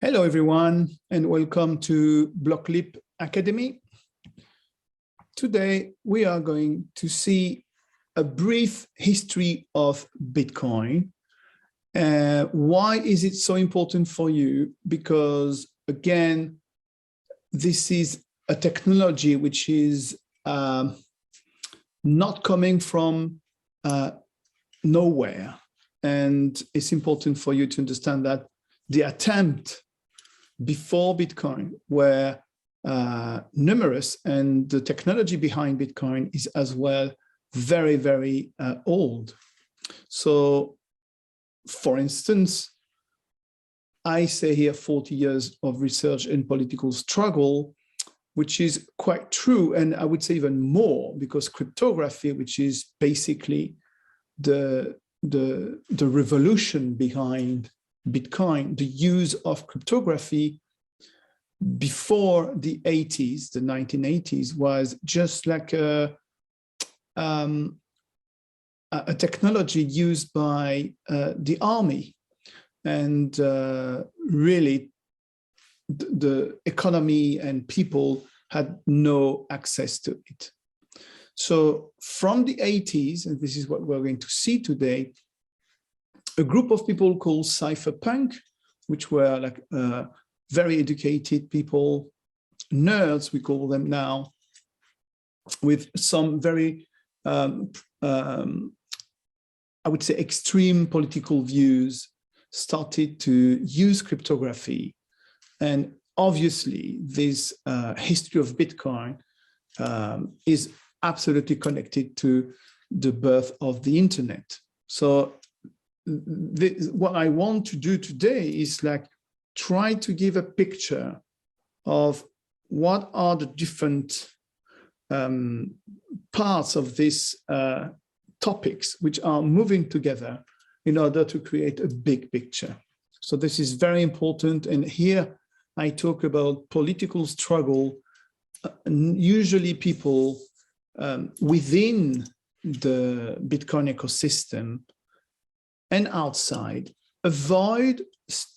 Hello, everyone, and welcome to BlockLeap Academy. Today, we are going to see a brief history of Bitcoin. Why is it so important for you? Because, again, this is a technology which is not coming from nowhere. And it's important for you to understand that the attempt before Bitcoin were numerous, and the technology behind Bitcoin is as well very, very old. So, for instance, I say here 40 years of research and political struggle, which is quite true, and I would say even more, because cryptography, which is basically the revolution behind Bitcoin, the use of cryptography before the 80s, the 1980s, was just like a technology used by the army, and really the economy and people had no access to it. So from the 80s, and this is what we're going to see today, a group of people called Cypherpunk, which were like very educated people, nerds, we call them now, with some very, I would say, extreme political views, started to use cryptography. And obviously, this history of Bitcoin is absolutely connected to the birth of the internet. So what I want to do today is like try to give a picture of what are the different parts of these topics which are moving together in order to create a big picture. So this is very important. And here I talk about political struggle. Usually people within the Bitcoin ecosystem and outside avoid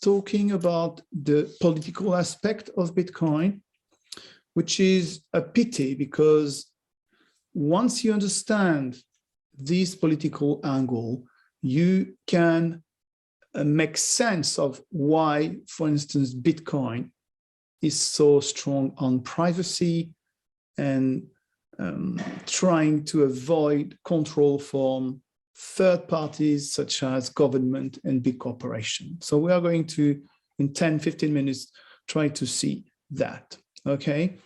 talking about the political aspect of Bitcoin, which is a pity, because once you understand this political angle, you can make sense of why, for instance, Bitcoin is so strong on privacy and trying to avoid control from third parties such as government and big corporations. So we are going to, in 10, 15 minutes, try to see that, okay?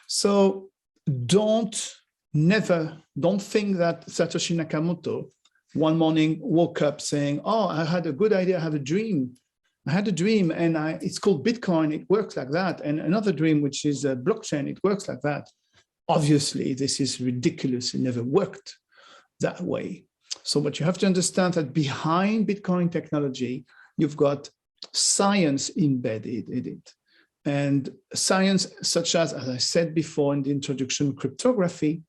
So don't think that Satoshi Nakamoto one morning woke up saying, oh, I had a good idea, I had a dream. I had a dream and it's called Bitcoin, it works like that. And another dream, which is a blockchain, it works like that. Obviously, this is ridiculous, it never worked that way. So what you have to understand that behind Bitcoin technology, you've got science embedded in it. And science such as I said before in the introduction, cryptography,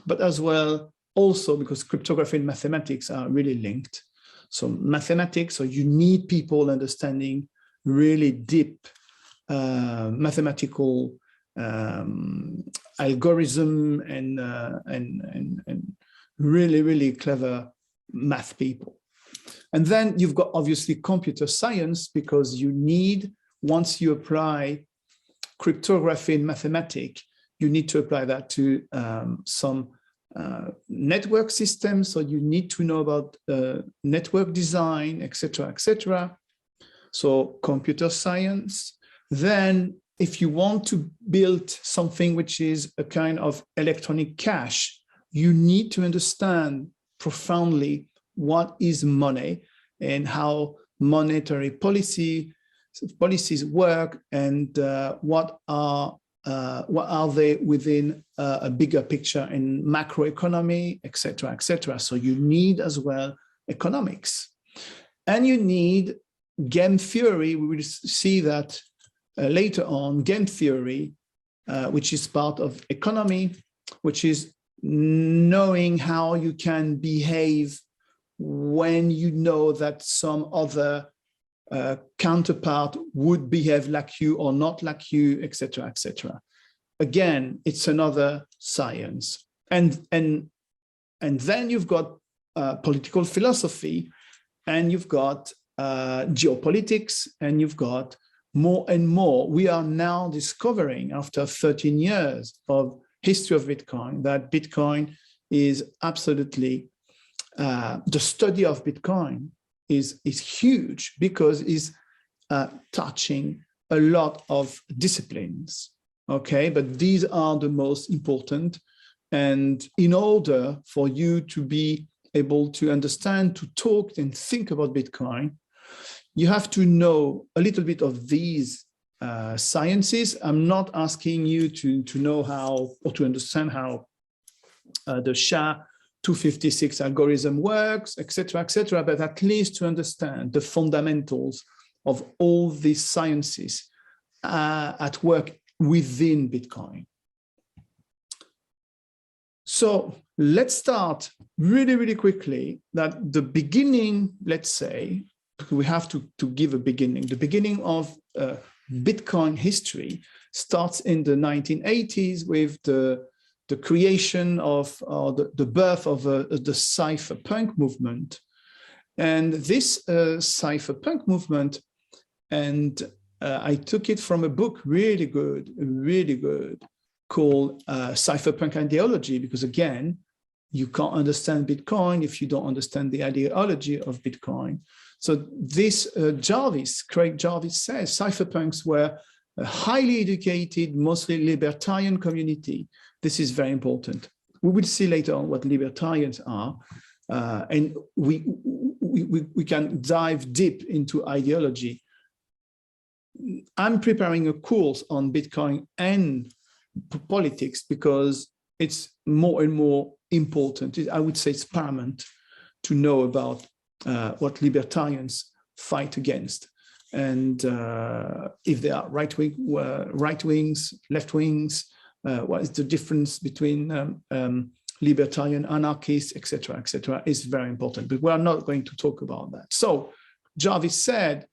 but as well also because cryptography and mathematics are really linked. So mathematics, so you need people understanding really deep mathematical algorithm and really, really clever math people. And then you've got obviously computer science, because you need, once you apply cryptography and mathematics, you need to apply that to some network systems. So you need to know about network design, etc., etc. So computer science. Then if you want to build something which is a kind of electronic cash, you need to understand profoundly what is money and how monetary policies work, and what are they within a bigger picture in macroeconomy, etc., etc. So you need as well economics, and you need game theory. We will see that later on. Game theory, which is part of economy, which is knowing how you can behave when you know that some other counterpart would behave like you or not like you, etc., etc. Again, it's another science. And then you've got political philosophy, and you've got geopolitics, and you've got more and more. We are now discovering, after 13 years of history of Bitcoin, that Bitcoin is absolutely, the study of Bitcoin is huge, because it's touching a lot of disciplines, okay? But these are the most important. And in order for you to be able to understand, to talk and think about Bitcoin, you have to know a little bit of these sciences. I'm not asking you to know how or to understand how the SHA-256 algorithm works, etc., but at least to understand the fundamentals of all these sciences at work within Bitcoin. So let's start really, really quickly that the beginning, let's say, we have to give a beginning. The beginning of Bitcoin history starts in the 1980s with the creation of, the birth of the Cypherpunk movement. And this Cypherpunk movement, and I took it from a book really good, called Cypherpunk Ideology, because again, you can't understand Bitcoin if you don't understand the ideology of Bitcoin. So this Craig Jarvis says, cypherpunks were a highly educated, mostly libertarian community. This is very important. We will see later on what libertarians are, and we can dive deep into ideology. I'm preparing a course on Bitcoin and politics because it's more and more important. I would say it's paramount to know about what libertarians fight against, and if they are right wings, left wings, what is the difference between libertarian, anarchists, etc., is very important. But we are not going to talk about that. So Jarvis said,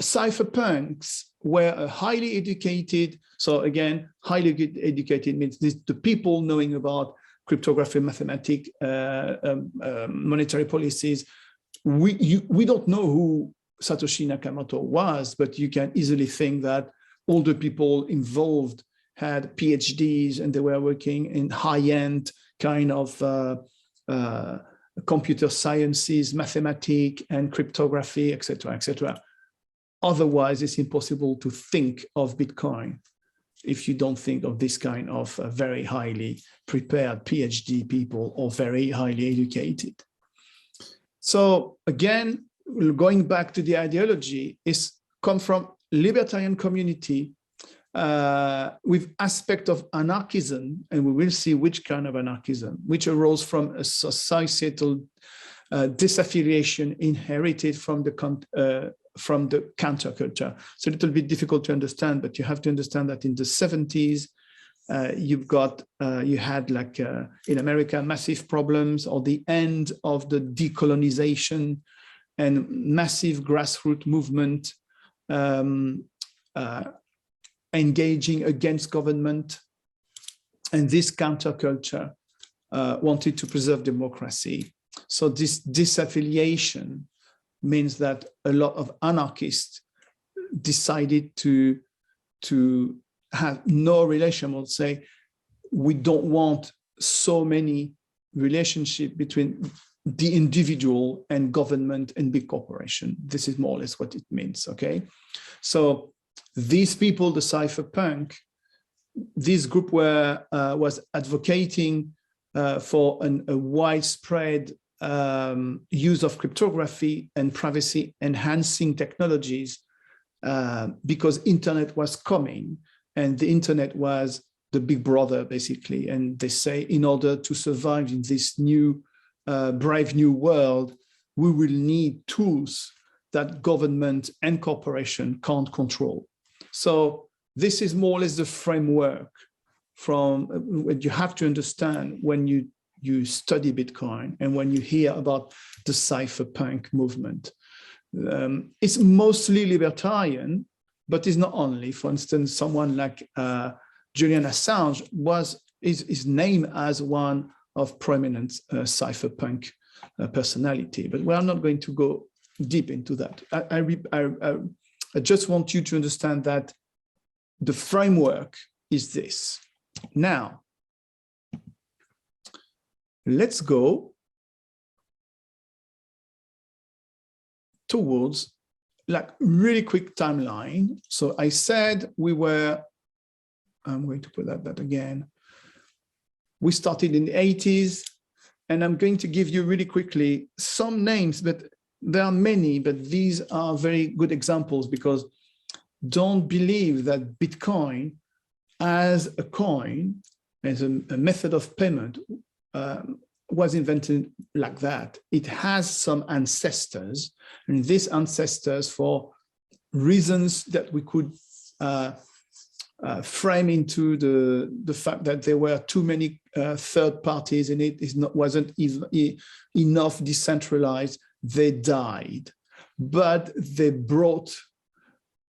cypherpunks were a highly educated, so again, highly educated means the people knowing about cryptography, mathematics, monetary policies. We don't know who Satoshi Nakamoto was, but you can easily think that all the people involved had PhDs and they were working in high-end kind of computer sciences, mathematics, and cryptography, etc. Otherwise, it's impossible to think of Bitcoin if you don't think of this kind of very highly prepared PhD people or very highly educated. So again, going back to the ideology, is come from libertarian community with aspect of anarchism, and we will see which kind of anarchism, which arose from a societal disaffiliation inherited from the counterculture. It's a little bit difficult to understand, but you have to understand that in the 70s, you had like in America, massive problems, or the end of the decolonization and massive grassroots movement engaging against government. And this counterculture wanted to preserve democracy. So this disaffiliation means that a lot of anarchists decided to have no relation, or say, we don't want so many relationships between the individual and government and big corporation. This is more or less what it means, okay? So these people, the cypherpunk, this group was advocating for a widespread use of cryptography and privacy enhancing technologies because internet was coming, and the internet was the big brother basically. And they say, in order to survive in this new brave new world, we will need tools that government and corporation can't control. So this is more or less the framework from what you have to understand when you study Bitcoin and when you hear about the cypherpunk movement. It's mostly libertarian, but it's not only. For instance, someone like Julian Assange is named as one of prominent cypherpunk personality, but we are not going to go deep into that. I just want you to understand that the framework is this. Now, let's go towards like really quick timeline. So I said I'm going to put that again. We started in the 80s, and I'm going to give you really quickly some names, but there are many, but these are very good examples, because don't believe that Bitcoin as a coin, as a method of payment, was invented like that. It has some ancestors, and these ancestors, for reasons that we could frame into the fact that there were too many third parties and it wasn't enough decentralized, they died. But they brought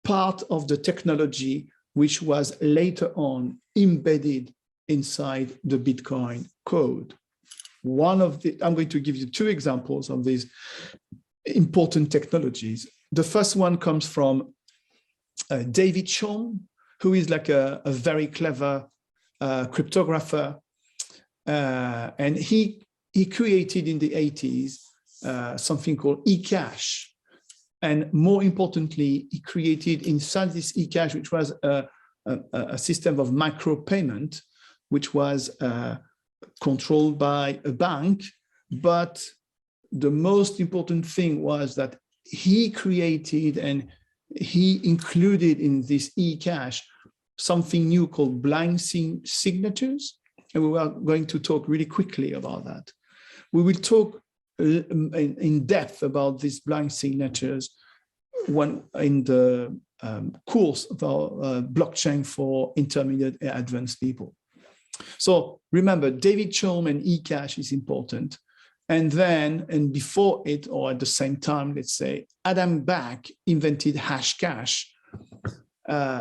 part of the technology which was later on embedded inside the Bitcoin code. I'm going to give you two examples of these important technologies. The first one comes from David Chaum, who is like a very clever cryptographer. And he created in the 80s something called eCash. And more importantly, he created inside this eCash, which was a system of micropayment, which was controlled by a bank. But the most important thing was that he created and he included in this eCash something new called blind signatures. And we are going to talk really quickly about that. We will talk in depth about these blind signatures in the course of our blockchain for intermediate and advanced people. So remember, David Chaum and eCash is important. And then, and before it, or at the same time, let's say, Adam Back invented hashcash.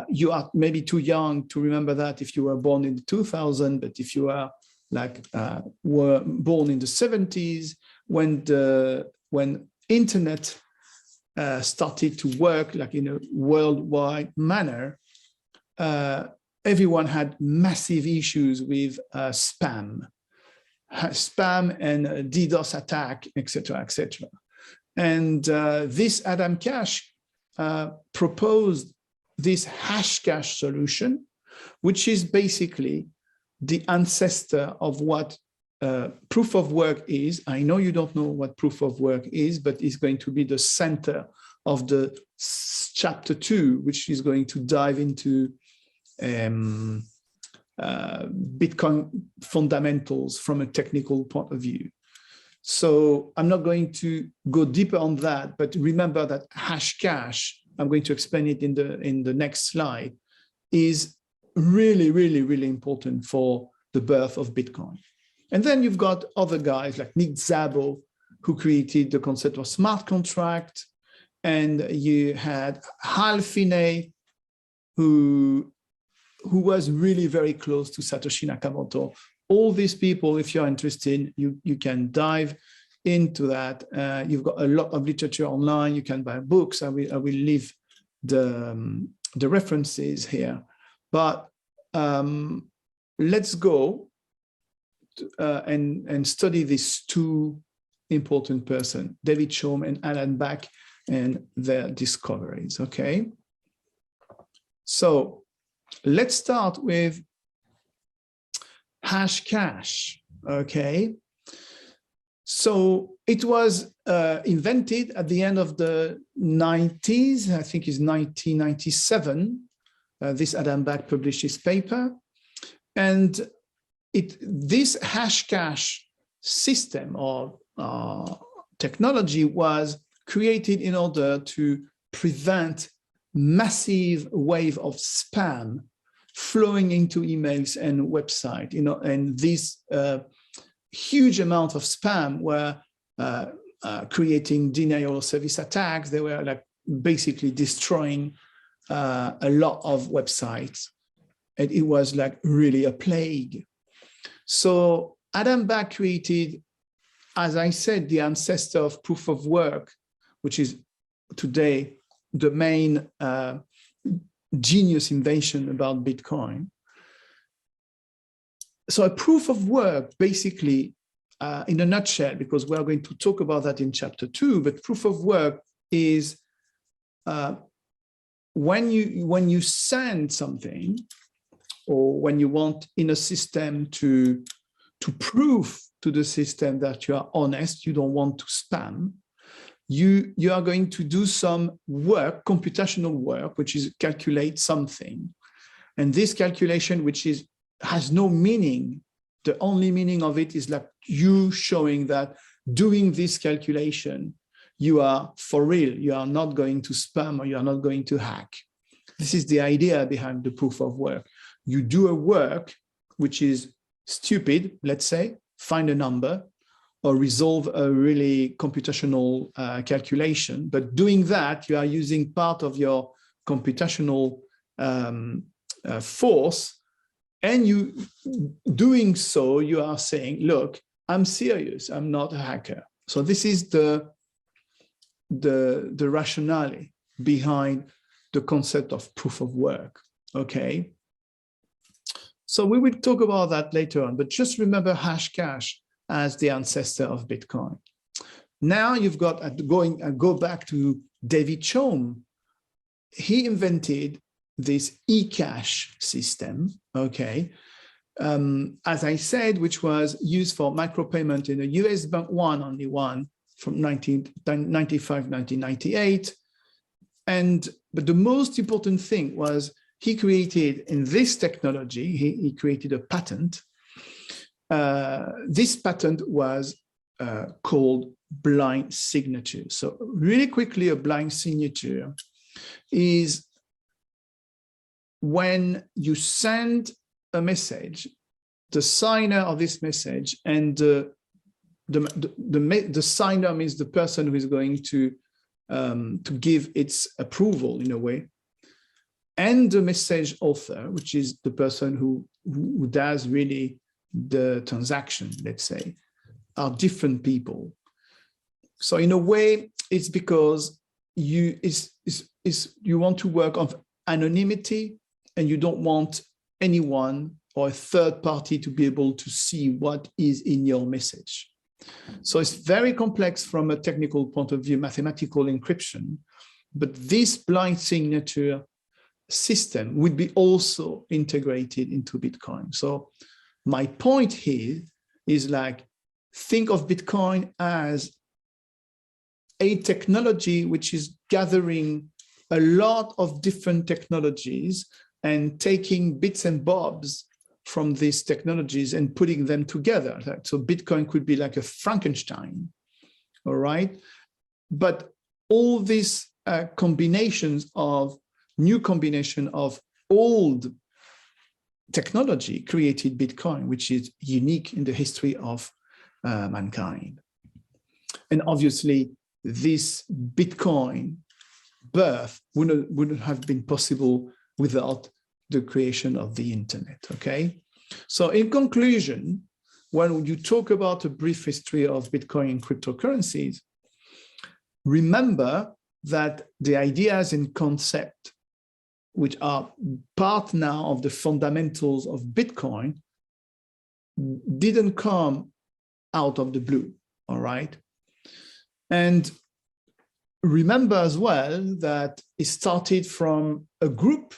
You are maybe too young to remember that if you were born in 2000, but if you are like were born in the 70s, when internet started to work like in a worldwide manner, everyone had massive issues with spam and DDoS attack, etc., etc. And this Adam Cash proposed this hashcash solution, which is basically the ancestor of what proof of work is. I know you don't know what proof of work is, but it's going to be the center of the chapter 2, which is going to dive into Bitcoin fundamentals from a technical point of view. So I'm not going to go deeper on that, but remember that hashcash, I'm going to explain it in the next slide, is really, really, really important for the birth of Bitcoin. And then you've got other guys like Nick Szabo, who created the concept of smart contract. And you had Hal Finney, who was really very close to Satoshi Nakamoto. All these people, if you're interested, you can dive into that. You've got a lot of literature online. You can buy books. I will leave the references here. But let's go and study these two important persons, David Chaum and Alan Back, and their discoveries, okay? So let's start with hashcash, okay? So it was invented at the end of the 90s, I think it's 1997. This Adam Back published his paper. And this hashcash system or technology was created in order to prevent massive wave of spam flowing into emails and website, and this huge amount of spam were creating denial of service attacks. They were like basically destroying a lot of websites. And it was like really a plague. So Adam Back created, as I said, the ancestor of proof of work, which is today the main genius invention about Bitcoin. So a proof of work, basically, in a nutshell, because we're going to talk about that in chapter 2, but proof of work is when you send something, or when you want in a system to prove to the system that you are honest, you don't want to spam, you are going to do some work, computational work, which is calculate something. And this calculation, which has no meaning, the only meaning of it is like you showing that doing this calculation, you are for real, you are not going to spam or you are not going to hack. This is the idea behind the proof of work. You do a work which is stupid, let's say, find a number or resolve a really computational calculation. But doing that, you are using part of your computational force. And you doing so, you are saying, look, I'm serious, I'm not a hacker. So this is the rationale behind the concept of proof of work, okay? So we will talk about that later on, but just remember hashcash as the ancestor of Bitcoin. Now you've got, go back to David Chaum. He invented this eCash system, okay, as I said, which was used for micropayment in a US Bank only one from 1995, 1998. But the most important thing was he created in this technology, he created a patent. This patent was called blind signature. So really quickly, a blind signature is when you send a message, the signer of this message, and the signer means the person who is going to give its approval in a way, and the message author, which is the person who does really the transaction, let's say, are different people. So in a way, it's because you want to work on anonymity, and you don't want anyone or a third party to be able to see what is in your message. So it's very complex from a technical point of view, mathematical encryption, but this blind signature system would be also integrated into Bitcoin. So my point here is like, think of Bitcoin as a technology which is gathering a lot of different technologies and taking bits and bobs from these technologies and putting them together. So Bitcoin could be like a Frankenstein, all right? But all these combinations of new combination of old technology created Bitcoin, which is unique in the history of mankind. And obviously, this Bitcoin birth wouldn't have been possible without the creation of the internet, okay? So in conclusion, when you talk about a brief history of Bitcoin and cryptocurrencies, remember that the ideas and concepts which are part now of the fundamentals of Bitcoin didn't come out of the blue, all right? And remember as well that it started from a group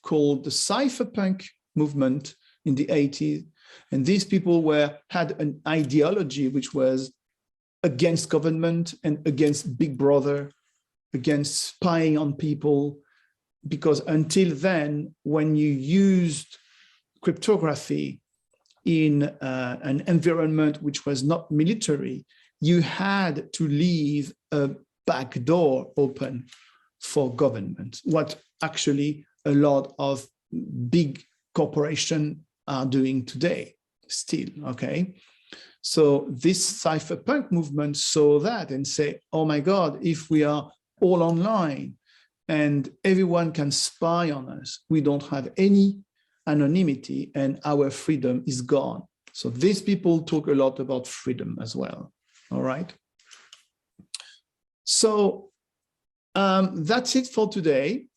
called the Cypherpunk Movement in the 80s. And these people had an ideology which was against government and against Big Brother, against spying on people, because until then, when you used cryptography in an environment which was not military, you had to leave a back door open for government, what actually a lot of big corporations are doing today still, okay? So this cypherpunk movement saw that and say, oh my God, if we are all online and everyone can spy on us, we don't have any anonymity and our freedom is gone. So these people talk a lot about freedom as well. All right. So that's it for today.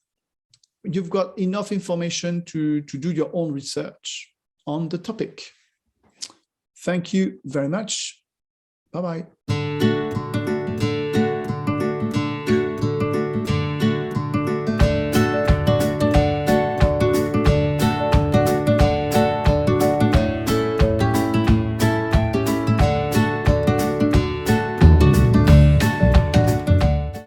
You've got enough information to do your own research on the topic. Thank you very much. Bye-bye.